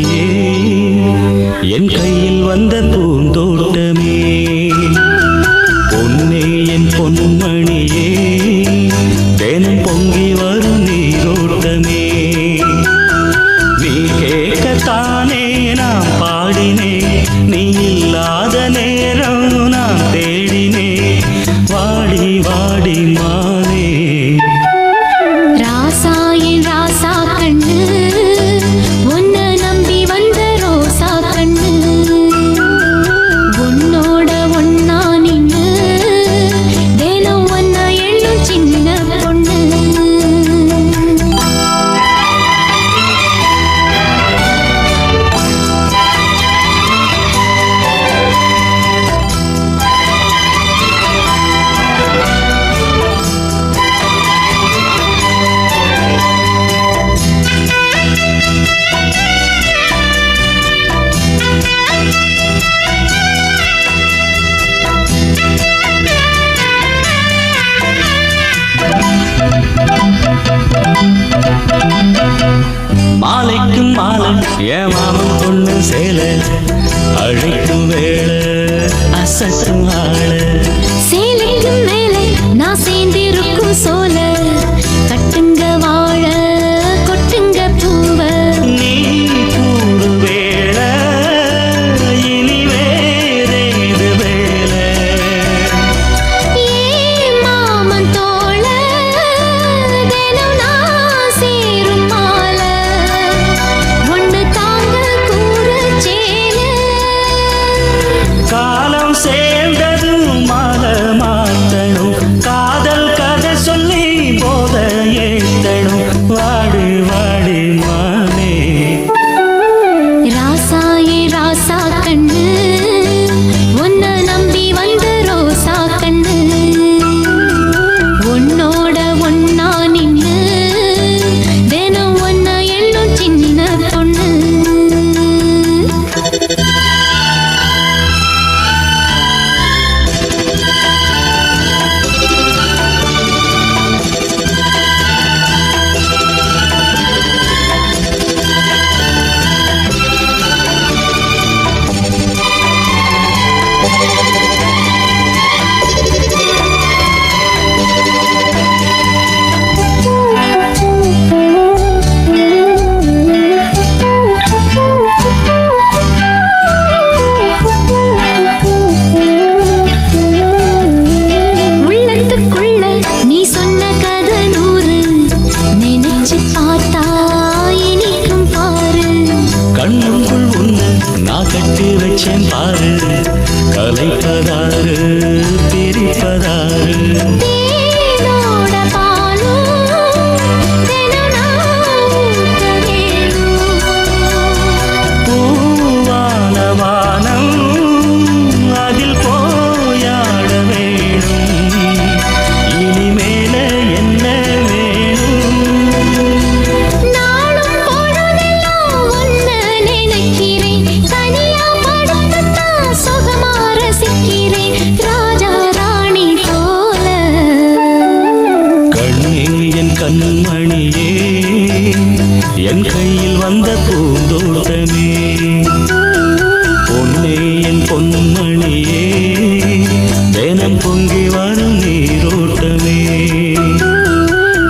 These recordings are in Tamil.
கண்மணியே என் கையில் வந்த பூந்தோட்டமே பொன்னே என் பொன்மணியே தினம் பொங்கி வரும் நீரோட்டமே நீ கேட்கத்தானே நான் பாடினேன் நீ இல்லாத நேரம் நான் தேடினேன் வாடி வாடி மானே ராசா என் ராசா கண்ணு உன்னை நம்பி வந்த ரோசா கண்ணு உன்னோட ஒன்னா நின்னு தினம் ஒன்ன எண்ணும் சின்ன பொண்ணு மாலைக்கும் மாலை என் மாமன் பொண்ணு சேல அழைக்கும் வேளை அசத்தும் ஆள சேலைக்கும் மேலே நான் சேர்ந்திருக்கும் சோல கட்டுங்க வாழ கொட்டுங்க பூவ நீ கூடு வேளை இனி வேறேது வேலை ஏ மாமன் தோள தினம் நான் சேரும் மால ஒன்று தாங்க கூற சேல காலம் சேர்ந்ததும் மாலை மாத்தணும் காதல் கதை சொல்லி போத ஏத்தணும் வாடி வாடி மானே ராசா ஏ ராசா கண்ணு உன்னை நம்பி வந்த ரோசா கண்ணு உன்னோட ஒன்னா நின்னு தினம் ஒன்ன எண்ணும் சின்ன பொண்ணு உள்ளத்துக்குள்ள நீ சொன்ன கதை நூறு நினைச்சு பார்த்தா இனிக்கும் பாரு கண்ணுக்குள் உன்னை நான் கட்டி வச்சேன் பாரு கலைப்பதாரு பிரிப்பதாரு தேனோட பாலும் தினம் நான் ஊத்த வேணும் பூவான வானம் அதில் போயாட வேணும் இனிமேல என்ன வேணும் நாளும் பொழுதெல்லாம் உன்னை நினைக்கிறேன் தனியா படுத்துத்தான் சுகமா ரசிக்கிறேன் ராஜா ராணி போல கண்ணே என் கண்மணியே என் கையில் வந்த பூந்தோட்டமே பொன்னே என் பொன்மணியே தினம் பொங்கி வரும் நீரோட்டமே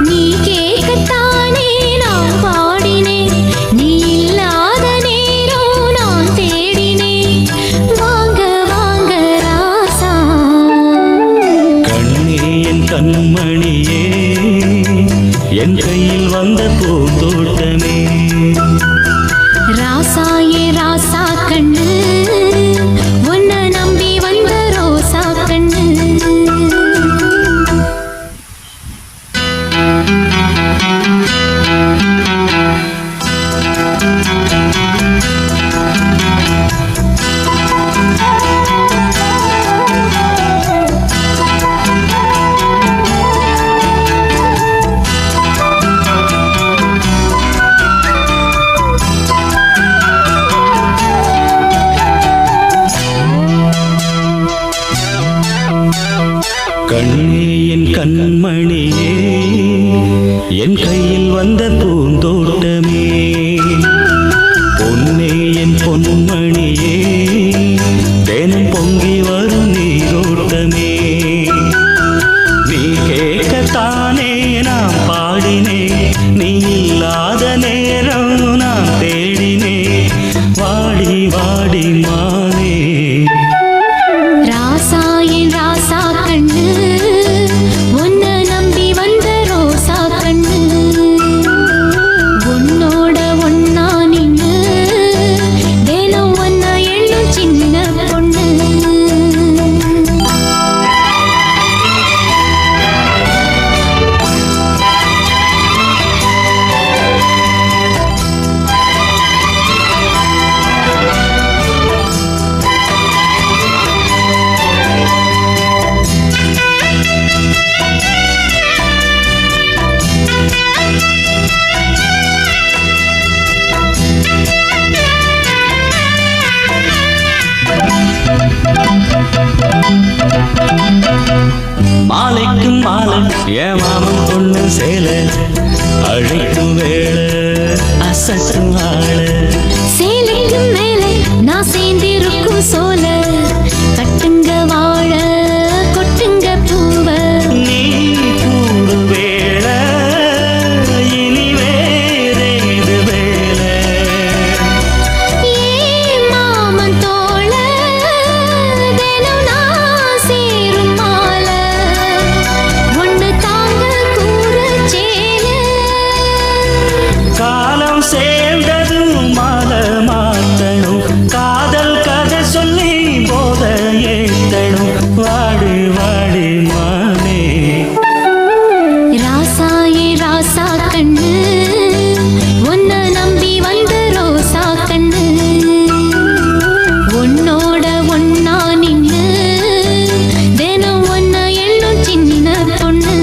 நீ கேட்கத்தானே நான் பாடினேன் நீ இல்லாத நேரம் நான் தேடினேன் வாங்க வாங்க ராசா கண்ணே என் கண்மணியே என் கையில் வந்த பூந்தோட்டமே ராசா ஏ ராசா கண்ணு உன்னை நம்பி வந்த ரோசா கண்ணு கண்ணே என் கண்மணியே என் கையில் வந்த பூந்தோட்டமே பொன்னே பொன்மணியே தினம் பொங்கி வரும் நீரோட்டமே நீ கேட்கத்தானே நான் பாடினேன் நீ இல்லாத நேரம் நான் தேடினேன் வாடி வாடி மானே ராசா என் ராசா கண்ணு உன்னை நம்பி வந்த ரோசா கண்ணு உன்னோட ஒன்னா நின்னு தினம் ஒன்ன எண்ணும் சின்ன பொண்ணு மாலைக்கும் மாலை என் மாமன் பொண்ணு சேல அழைக்கும் வேளை அசட்டும் ஆள சேலைக்கும் மேலே நான் சேர்ந்திருக்கும் சோல கட்டுங்க வாழ கொட்டுங்க பூவ நீ கூடு வேளை இனி வேறேது வேளை ஏ மாமன் தோள தினம் நான் சேரும் மால ஒன்று தாங்க கூற சேல காலம் சேர்ந்ததும் மாலை மாத்தணும் காதல் கதை சொல்லி போத ஏத்தணும் வாடி வாடி மானே ராசா ஏ ராசா கண்ணு உன்னை நம்பி வந்த ரோசா கண்ணு உன்னோட ஒன்னா நின்னு தினம் ஒன்ன எண்ணும் சின்ன பொண்ணு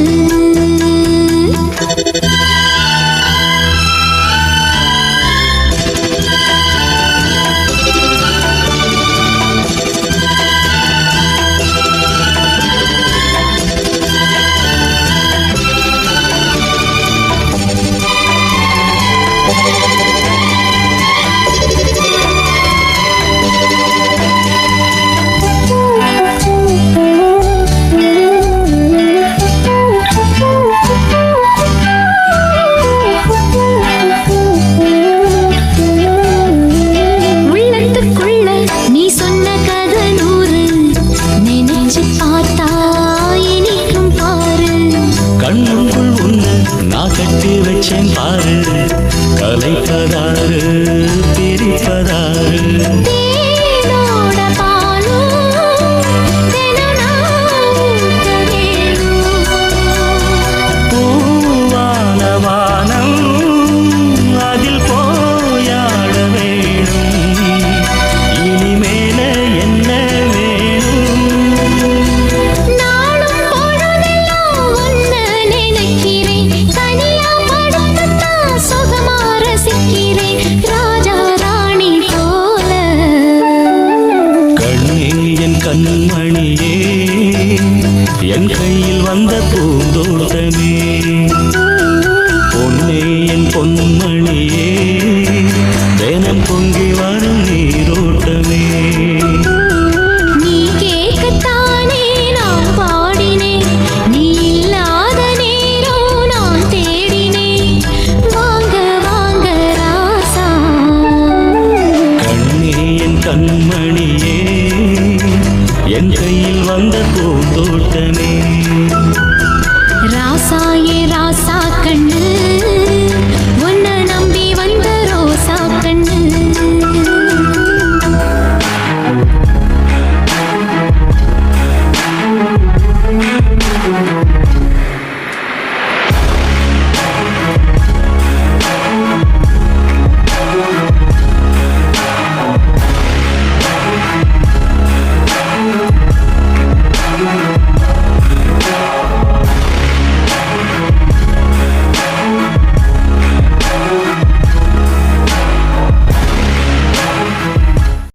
உள்ளத்துக்குள்ள நீ சொன்ன கதை நூறு நினைச்சு பார்த்தா இனிக்கும் பாரு கண்ணுக்குள் உன்னை நான் கட்டி வச்சேன் பாரு கலைப்பதாறு பிரிப்பதாறு தேனோட பாலும் தினம் நான் ஊத்த வேணும் பூவான வானம் அதில் போயாட வேணும் இனிமேல என்ன வேணும் நாளும் பொழுதெல்லாம் ஒன்ன நினைக்கிறேன் தனியா படுத்துத்தான் சுகமா ரசிக்கிறேன் ராஜா ராணி போல கண்ணே என் கண்மணியே என் கையில் வந்த பூந்தோட்டமே பொன்னே என் பொன்மணியே தினம் பொங்கி வரும் நீரோட்டமே